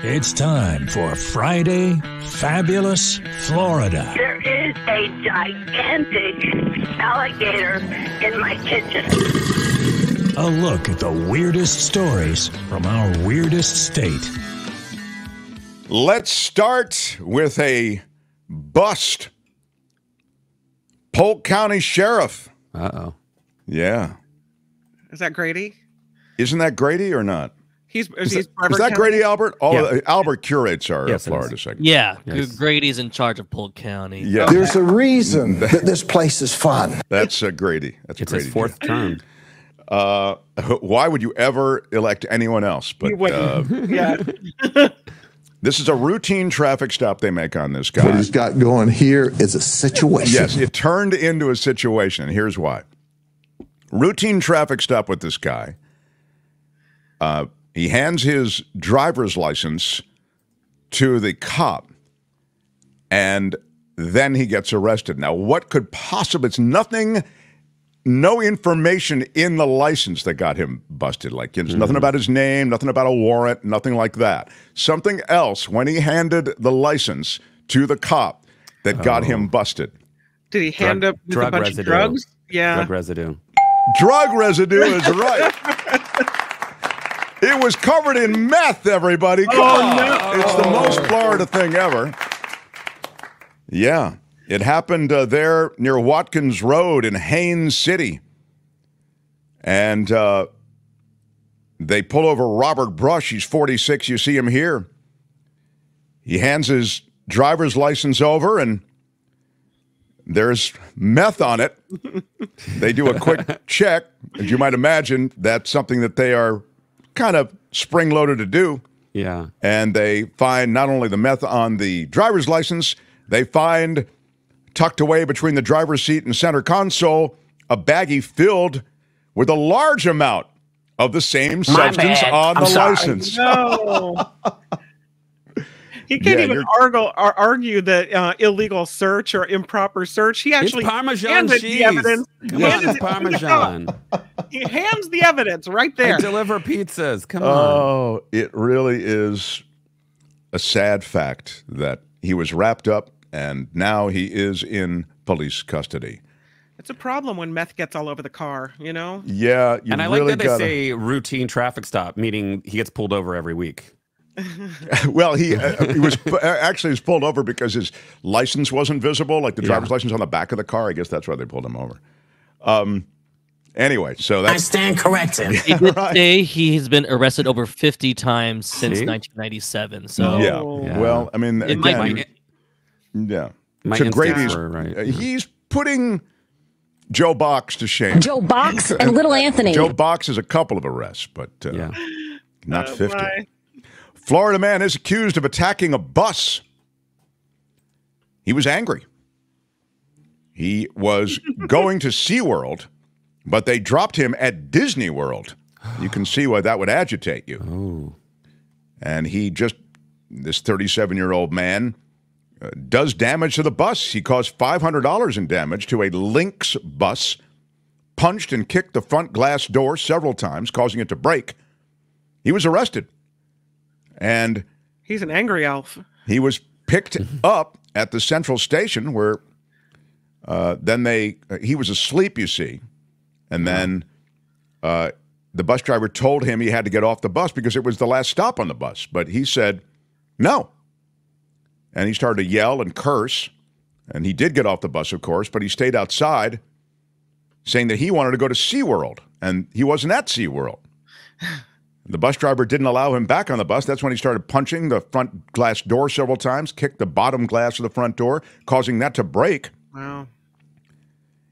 It's time for Friday Fabulous Florida. There is a gigantic alligator in my kitchen. A look at the weirdest stories from our weirdest state. Let's start with a bust. Polk County Sheriff. Uh-oh. Yeah. Is that Grady? Isn't that Grady or not? Is that County? Grady Albert? Yeah. Albert curates our Yes, Florida segment. Yeah, Yes. Grady's in charge of Polk County. Yeah. There's a reason that this place is fun. That's Grady. That's It's Grady. his fourth term. Why would you ever elect anyone else? But Yeah. this is a routine traffic stop they make on this guy. What he's got going here is a situation. Yes, it turned into a situation, and here's why. Routine traffic stop with this guy. He hands his driver's license to the cop, and then he gets arrested. Now, what could possibly... It's nothing... No information in the license that got him busted. Like, there's nothing about his name, nothing about a warrant, nothing like that. Something else when he handed the license to the cop that got him busted. Did he hand up with a bunch of drugs? Yeah. Drug residue. Drug residue is right. It was covered in meth, everybody. Come on. no. It's the most Florida thing ever. Yeah. It happened there near Watkins Road in Haines City. And they pull over Robert Brush. He's 46. You see him here. He hands his driver's license over, and there's meth on it. They do a quick check. As you might imagine, that's something that they are kind of spring-loaded to do. Yeah. And they find not only the meth on the driver's license, they find... tucked away between the driver's seat and center console, a baggie filled with a large amount of the same substance on the license. No. He can't even argue that illegal search or improper search. He actually It's Parmesan handed cheese. the evidence. Come on, Parmesan. He hands the evidence right there. I deliver pizzas. Come on. Oh, it really is a sad fact that he was wrapped up and now he is in police custody. It's a problem when meth gets all over the car, you know? Yeah, you And I really like that gotta... they say routine traffic stop, meaning he gets pulled over every week. Well, he was actually was pulled over because his license wasn't visible, like the driver's license on the back of the car. I guess that's why they pulled him over. Anyway, so that's... I stand corrected. He did say he's been arrested over 50 times since 1997. So Yeah. Yeah. Well, I mean, it might again, be. yeah. My So instincts Grady's, were right. he's putting Joe Box to shame. Joe Box and Little Anthony. Joe Box is a couple of arrests, but Yeah. not 50. My. Florida man is accused of attacking a bus. He was angry. He was going to SeaWorld, but they dropped him at Disney World. You can see why that would agitate you. Oh. And he just, this 37-year-old man, does damage to the bus. He caused $500 in damage to a Lynx bus, punched and kicked the front glass door several times, causing it to break. He was arrested. And He's an angry elf. he was picked up at the central station where he was asleep, you see. And then the bus driver told him he had to get off the bus because it was the last stop on the bus. But he said, no. And he started to yell and curse. And he did get off the bus, of course, but he stayed outside saying that he wanted to go to SeaWorld. And he wasn't at SeaWorld. The bus driver didn't allow him back on the bus. That's when he started punching the front glass door several times, kicked the bottom glass of the front door, causing that to break. Wow.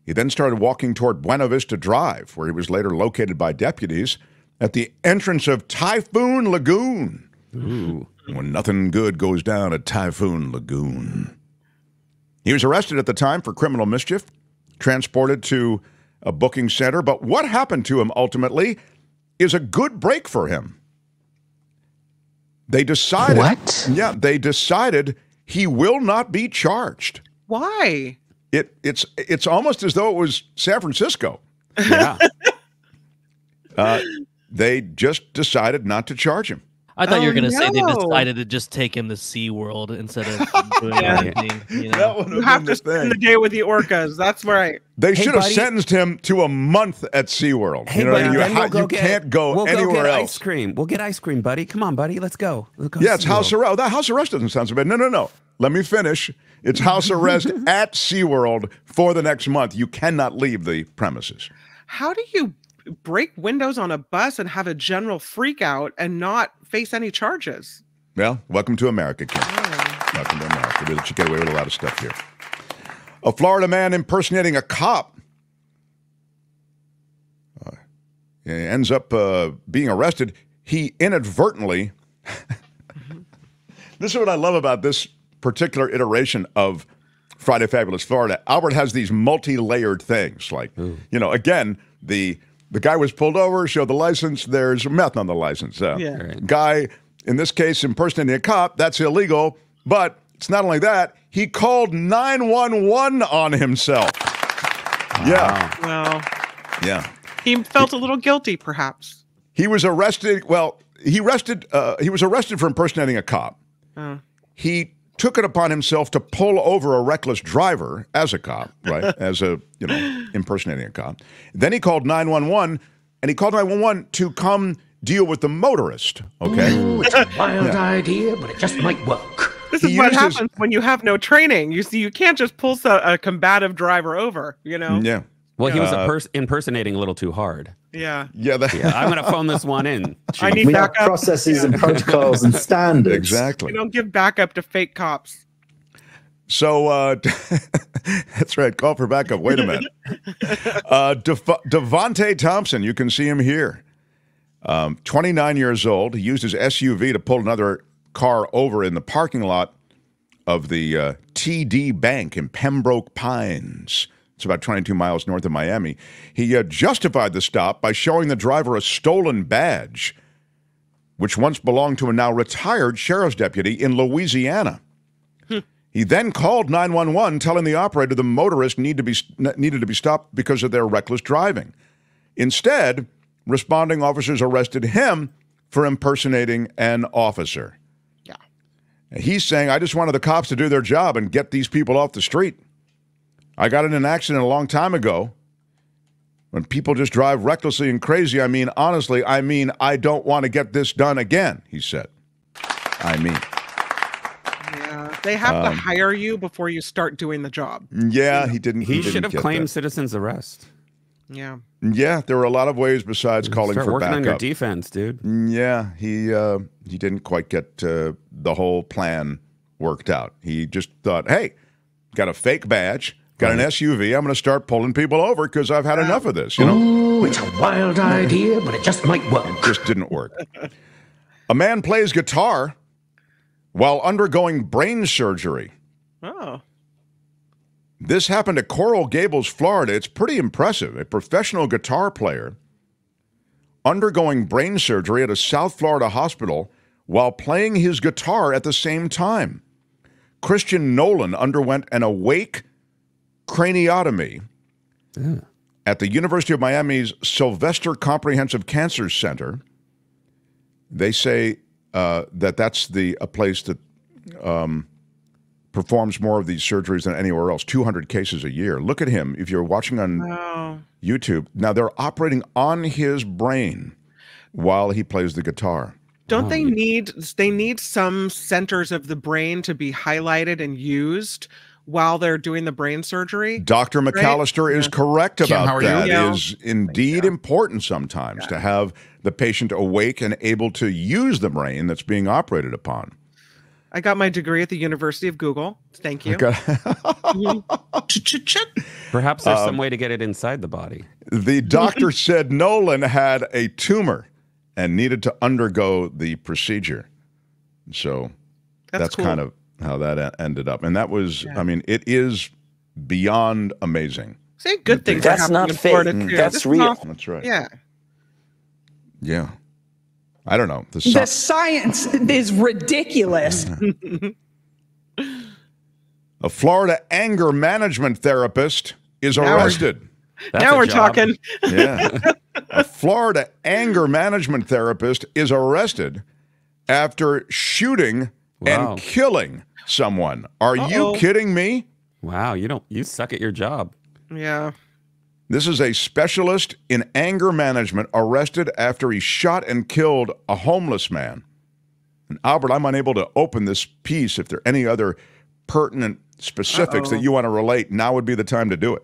He then started walking toward Buena Vista Drive, where he was later located by deputies at the entrance of Typhoon Lagoon. Ooh. When nothing good goes down at Typhoon Lagoon. He was arrested at the time for criminal mischief, transported to a booking center, but what happened to him ultimately is a good break for him. They decided... What? Yeah, they decided he will not be charged. Why? It's almost as though it was San Francisco. Yeah. They just decided not to charge him. I thought you were Oh, going to say they no. decided to just take him to SeaWorld instead of doing Yeah. anything. You know? That would You have been to spend the day with the orcas. That's right. They should have buddy. sentenced him to a month at SeaWorld. Hey, you know, buddy, you, then you can't go anywhere get else. ice cream. We'll get ice cream, buddy. Come on, buddy. Let's go. Let's go Yeah, it's SeaWorld. house arrest. That house arrest doesn't sound so bad. No. Let me finish. It's house arrest at SeaWorld for the next month. You cannot leave the premises. How do you break windows on a bus and have a general freak out and not face any charges? Well, welcome to America, Kim. Welcome to America. We let you get away with a lot of stuff here. A Florida man impersonating a cop ends up being arrested. He inadvertently... This is what I love about this particular iteration of Friday Fabulous Florida. Albert has these multi-layered things. Like, again, the guy was pulled over, showed the license, there's meth on the license. Guy, in this case, impersonating a cop, that's illegal. But it's not only that, he called 911 on himself. Yeah. Well, Yeah. he felt a little guilty, perhaps. He was arrested. Well, he was arrested for impersonating a cop. He took it upon himself to pull over a reckless driver as a cop, right? As a, impersonating a cop. Then he called 911, and he called 911 to come deal with the motorist, okay? Ooh, it's a wild idea, but it just might work. This is what happens when you have no training. You see, you can't just pull a combative driver over, Yeah. Well, he was impersonating a little too hard. Yeah. Yeah. I'm going to phone this one in. I need We have backup. processes and protocols and standards. Exactly. We don't give backup to fake cops. So, that's right. Call for backup. Wait a minute. Devontae Thompson, you can see him here. 29 years old. He used his SUV to pull another car over in the parking lot of the TD Bank in Pembroke Pines. It's about 22 miles north of Miami. He justified the stop by showing the driver a stolen badge, which once belonged to a now retired sheriff's deputy in Louisiana. He then called 911, telling the operator the motorist needed to be stopped because of their reckless driving. Instead, responding officers arrested him for impersonating an officer. Yeah. He's saying, I just wanted the cops to do their job and get these people off the street. I got in an accident a long time ago. When people just drive recklessly and crazy, honestly, I don't want to get this done again, he said. Yeah. They have to hire you before you start doing the job. Yeah, he didn't. He should have claimed that. citizen's arrest. Yeah. Yeah, there were a lot of ways besides calling Start for working backup. on your defense, dude. Yeah, he didn't quite get the whole plan worked out. He just thought, hey, got a fake badge, got an SUV. I'm going to start pulling people over because I've had enough of this. Ooh, it's a wild idea, but it just might work. It just didn't work. A man plays guitar while undergoing brain surgery. Oh. This happened at Coral Gables, Florida. It's pretty impressive. A professional guitar player undergoing brain surgery at a South Florida hospital while playing his guitar at the same time. Christian Nolan underwent an awake craniotomy at the University of Miami's Sylvester Comprehensive Cancer Center. They say that's a place that performs more of these surgeries than anywhere else, 200 cases a year. Look at him. If you're watching on YouTube, now they're operating on his brain while he plays the guitar. Don't they need some centers of the brain to be highlighted and used while they're doing the brain surgery? Dr. McAllister is correct about that. Yeah. It is indeed important sometimes to have the patient awake and able to use the brain that's being operated upon. I got my degree at the University of Google. Thank you. Perhaps there's some way to get it inside the body. The doctor said Nolan had a tumor and needed to undergo the procedure. So that's cool. kind of how that ended up. And that was, it is beyond amazing. Say good things. That's not in fake. Florida, too. That's This is real. not- That's right. Yeah. Yeah. I don't know. The science is ridiculous. A Florida anger management therapist is arrested. Now we're talking. Yeah. A Florida anger management therapist is arrested after shooting and killing someone. Are you kidding me? Wow, you suck at your job. Yeah. This is a specialist in anger management arrested after he shot and killed a homeless man. And Albert, I'm unable to open this piece. If there are any other pertinent specifics that you want to relate, now would be the time to do it.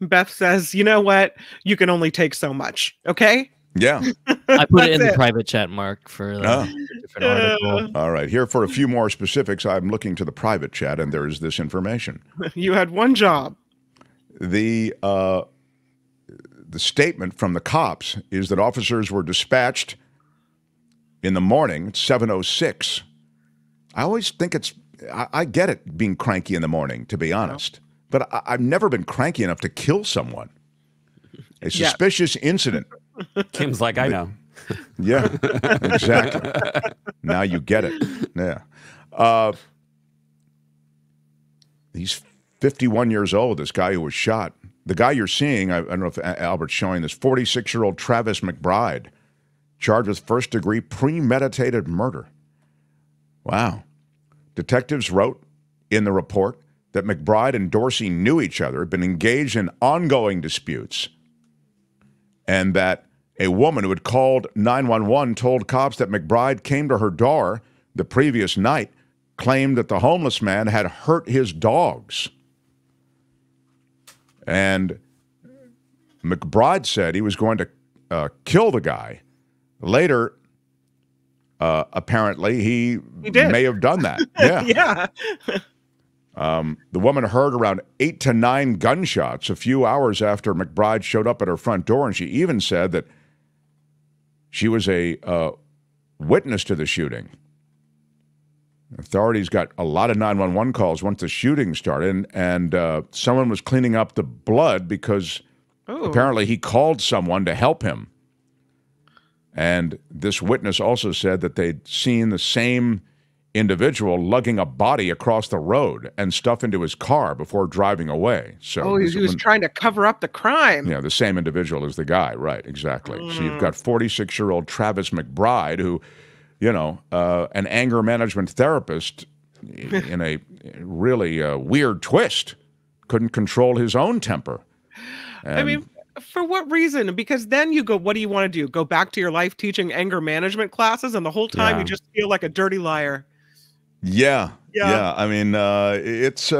Beth says, you know what? You can only take so much, okay? Yeah. I put it in the private chat, Mark, for the different article. All right. Here for a few more specifics, I'm looking to the private chat, and there's this information. You had one job. The statement from the cops is that officers were dispatched in the morning at 7:06. I always think I get it being cranky in the morning, to be honest. But I've never been cranky enough to kill someone. A suspicious incident. Kim's like, I know. Yeah, exactly. Now you get it. Yeah. He's 51 years old, this guy who was shot. The guy you're seeing, I don't know if Albert's showing this, 46-year-old Travis McBride, charged with first-degree premeditated murder. Wow. Detectives wrote in the report that McBride and Dorsey knew each other, had been engaged in ongoing disputes, and that a woman who had called 911 told cops that McBride came to her door the previous night, claimed that the homeless man had hurt his dogs. And McBride said he was going to kill the guy. Later, apparently, he may have done that. Yeah. Yeah. The woman heard around 8 to 9 gunshots a few hours after McBride showed up at her front door, and she even said that she was a witness to the shooting. Authorities got a lot of 911 calls once the shooting started, and someone was cleaning up the blood because apparently he called someone to help him. And this witness also said that they'd seen the same individual lugging a body across the road and stuff into his car before driving away. So he was trying to cover up the crime. Yeah, the same individual as the guy, right, exactly. So you've got 46-year-old Travis McBride, who, an anger management therapist in a really weird twist, couldn't control his own temper. And, I mean, for what reason? Because then you go, what do you want to do? Go back to your life teaching anger management classes, and the whole time you just feel like a dirty liar. Yeah. I mean, it's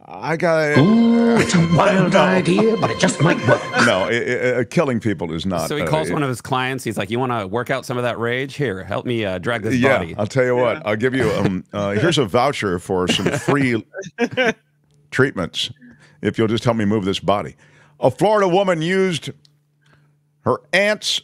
I got. Ooh, it's a wild idea, but it just might work. No, killing people is not. So he calls one of his clients. He's like, "You want to work out some of that rage? Here, help me drag this body." Yeah, I'll tell you what. I'll give you. Here's a voucher for some free treatments if you'll just help me move this body. A Florida woman used her aunt's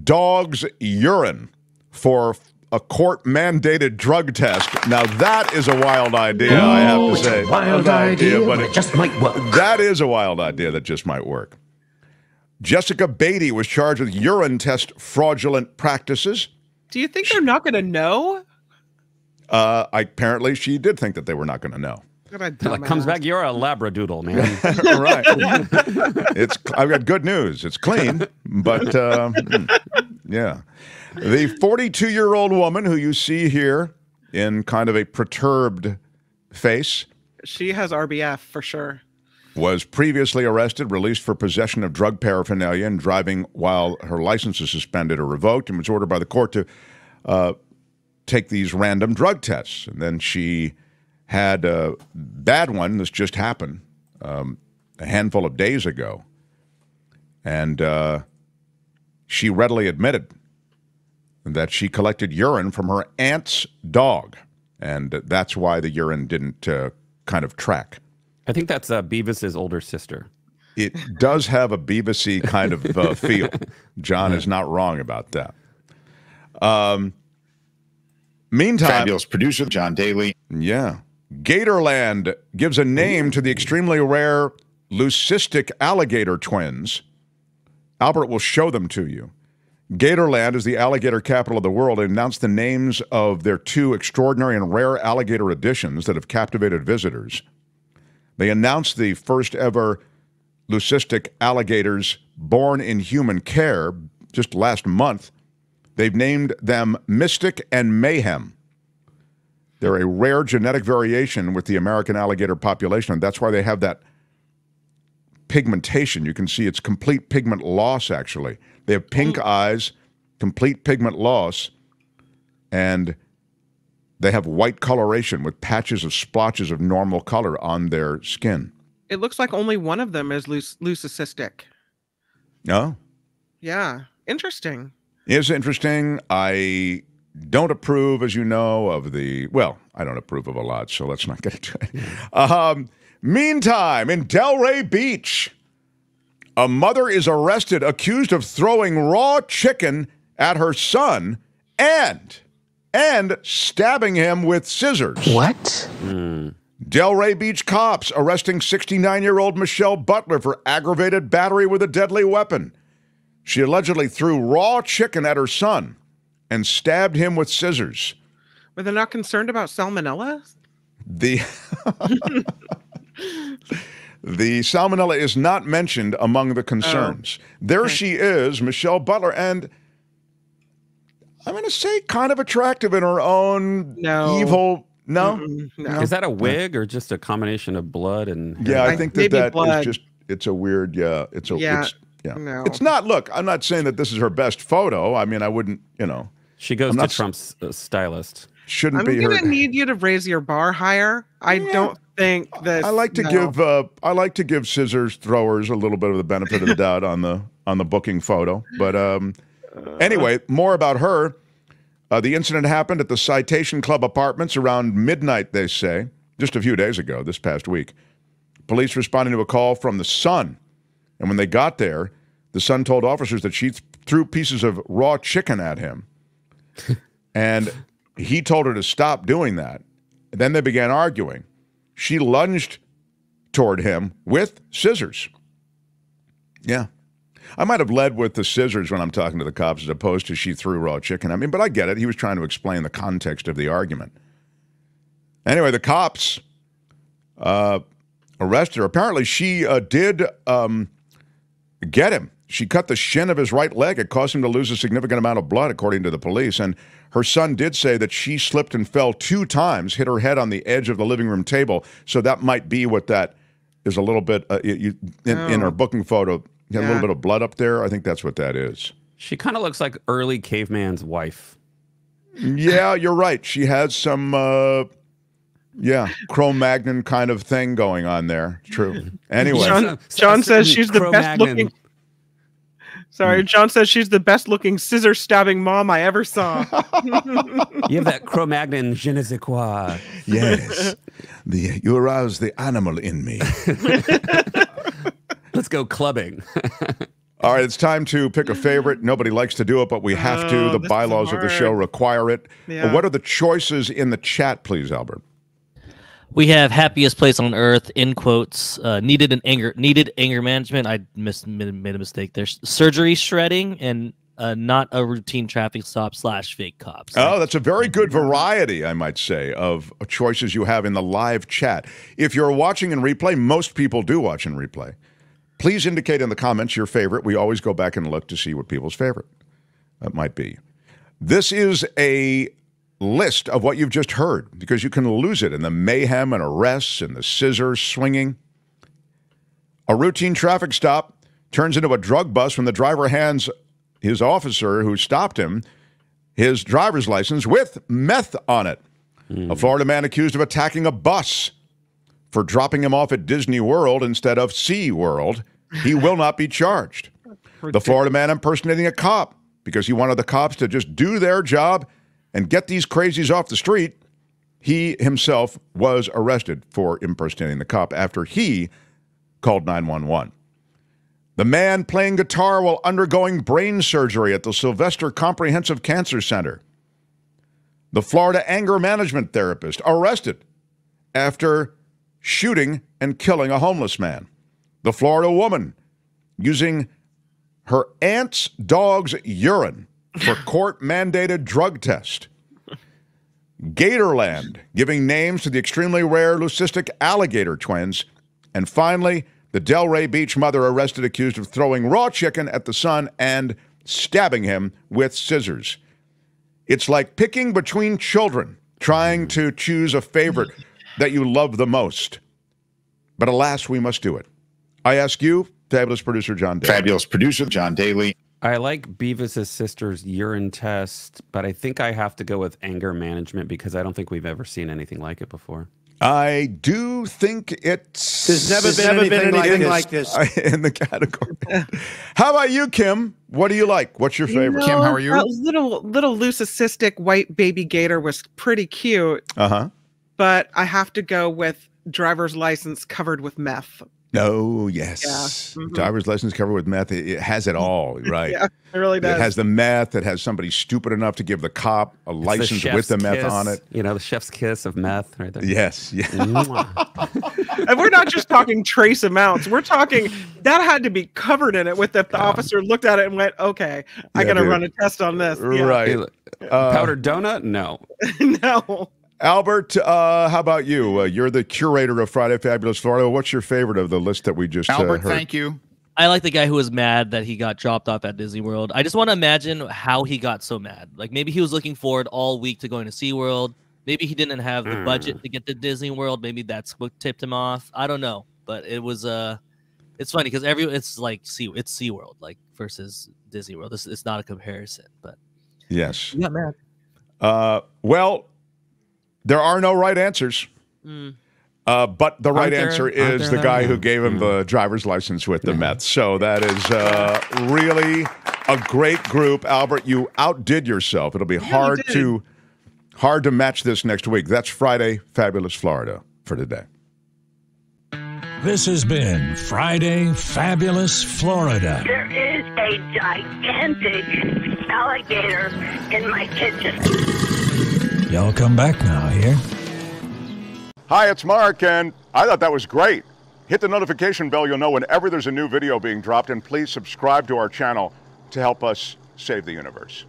dog's urine for a court-mandated drug test. Now, that is a wild idea, I have to say. It's a wild idea, but it just might work. That is a wild idea that just might work. Jessica Beatty was charged with urine test fraudulent practices. Do you think they're not going to know? Apparently, she did think that they were not going to know. Like, comes back, you're a labradoodle, man. Right. I've got good news. It's clean, but yeah. The 42-year-old woman who you see here in kind of a perturbed face. She has RBF for sure. Was previously arrested, released for possession of drug paraphernalia and driving while her license is suspended or revoked, and was ordered by the court to take these random drug tests. And then she had a bad one. This just happened a handful of days ago. And she readily admitted that she collected urine from her aunt's dog. And that's why the urine didn't kind of track. I think that's Beavis's older sister. It does have a Beavis-y kind of feel. John is not wrong about that. Meantime, fabulous producer John Daly. Yeah. Gatorland gives a name to the extremely rare leucistic alligator twins. Albert will show them to you. Gatorland is the alligator capital of the world and announced the names of their two extraordinary and rare alligator additions that have captivated visitors. They announced the first ever leucistic alligators born in human care just last month They've named them Mystic and Mayhem. They're a rare genetic variation with the American alligator population, and that's why they have that pigmentation. You can see it's complete pigment loss, actually. They have pink eyes, complete pigment loss, and they have white coloration with patches of splotches of normal color on their skin. It looks like only one of them is leucistic. Oh? Yeah. Interesting. Is interesting. I don't approve, as you know, of the... Well, I don't approve of a lot, so let's not get into it. Meantime, in Delray Beach, a mother is arrested accused of throwing raw chicken at her son and stabbing him with scissors. What? Delray Beach cops arresting 69-year-old Michelle Butler for aggravated battery with a deadly weapon. She allegedly threw raw chicken at her son and stabbed him with scissors. Were they not concerned about salmonella? The salmonella is not mentioned among the concerns. There she is, Michelle Butler, and I'm going to say kind of attractive in her own evil... No? No. Is that a wig or just a combination of blood and... Yeah, I think that blood. is just... It's a weird... Yeah, it's a... Yeah. No. It's not... Look, I'm not saying that this is her best photo. I mean, I wouldn't, She goes to Trump's stylist. Shouldn't be her... I'm going to need you to raise your bar higher. I don't think that... I like to give scissors throwers a little bit of the benefit of the doubt on the booking photo. But anyway, more about her. The incident happened at the Citation Club Apartments around midnight, they say, just a few days ago, this past week. Police responding to a call from the son. And when they got there, the son told officers that she threw pieces of raw chicken at him. And he told her to stop doing that. And then they began arguing. She lunged toward him with scissors. Yeah. I might have led with the scissors when I'm talking to the cops as opposed to she threw raw chicken. I mean, but I get it. He was trying to explain the context of the argument. Anyway, the cops arrested her. Apparently, she did get him. She cut the shin of his right leg. It caused him to lose a significant amount of blood, according to the police. And her son did say that she slipped and fell 2 times, hit her head on the edge of the living room table. So that might be what that is a little bit in her booking photo. You had a little bit of blood up there. I think that's what that is. She kind of looks like early caveman's wife. Yeah, you're right. She has some, Cro-Magnon kind of thing going on there. True. Anyway. John says she's the best looking. Sorry, John says she's the best looking scissor stabbing mom I ever saw. You have that Cro-Magnon je ne sais quoi. Yes. You arouse the animal in me. Let's go clubbing. All right, it's time to pick a favorite. Nobody likes to do it, but we have to. The bylaws of the show require it. Yeah. What are the choices in the chat, please, Albert? We have happiest place on earth, in quotes, needed anger management. I made a mistake there. Surgery shredding and not a routine traffic stop / fake cops. Oh, that's a very good variety, I might say, of choices you have in the live chat. If you're watching in replay, most people do watch in replay. Please indicate in the comments your favorite. We always go back and look to see what people's favorite might be. This is a list of what you've just heard because you can lose it in the mayhem and arrests and the scissors swinging. A routine traffic stop turns into a drug bust when the driver hands his officer who stopped him his driver's license with meth on it. A Florida man accused of attacking a bus for dropping him off at Disney World instead of Sea World. He will not be charged. The Florida man impersonating a cop because he wanted the cops to just do their job and get these crazies off the street. He himself was arrested for impersonating the cop after he called 911. The man playing guitar while undergoing brain surgery at the Sylvester Comprehensive Cancer Center. The Florida anger management therapist arrested after shooting and killing a homeless man. The Florida woman using her aunt's dog's urine for court-mandated drug test. Gatorland giving names to the extremely rare leucistic alligator twins. And finally, the Delray Beach mother arrested accused of throwing raw chicken at the son and stabbing him with scissors. It's like picking between children, trying to choose a favorite that you love the most. But alas, we must do it. I ask you, fabulous producer John Daly. Fabulous producer John Daly. I like Beavis's sister's urine test, but I think I have to go with anger management because I don't think we've ever seen anything like it before. I do think it's... There's never been anything like this. In the category. How about you, Kim? What do you like? What's your favorite? Kim, how are you? That little leucistic white baby gator was pretty cute. Uh-huh. But I have to go with driver's license covered with meth. Oh, yes. Yeah. Mm-hmm. Driver's license covered with meth. It has it all, right? Yeah, it really does. It has the meth. It has somebody stupid enough to give the cop a license with the meth on it. You know, the chef's kiss of meth right there. Yes. Yeah. And we're not just talking trace amounts. We're talking that had to be covered in it with the officer looked at it and went, okay, I got to run a test on this. Yeah. Right. Powdered donut? No. No. Albert, how about you? You're the curator of Friday Fabulous Florida. What's your favorite of the list that we just Albert, heard? thank you. I like the guy who was mad that he got dropped off at Disney World. I just want to imagine how he got so mad. Like maybe he was looking forward all week to going to SeaWorld. Maybe he didn't have the budget to get to Disney World. Maybe that's what tipped him off. I don't know. But it was it's funny because it's like it's SeaWorld like versus Disney World. It's not a comparison, but yes. He got mad. Well, there are no right answers. But the right answer is the guy who gave him the driver's license with the meth. So that is really a great group. Albert, you outdid yourself. It'll be hard to match this next week. That's Friday Fabulous Florida for today. This has been Friday Fabulous Florida. There is a gigantic alligator in my kitchen. Y'all come back now here. Hi, it's Mark, and I thought that was great. Hit the notification bell. You'll know whenever there's a new video being dropped, and please subscribe to our channel to help us save the universe.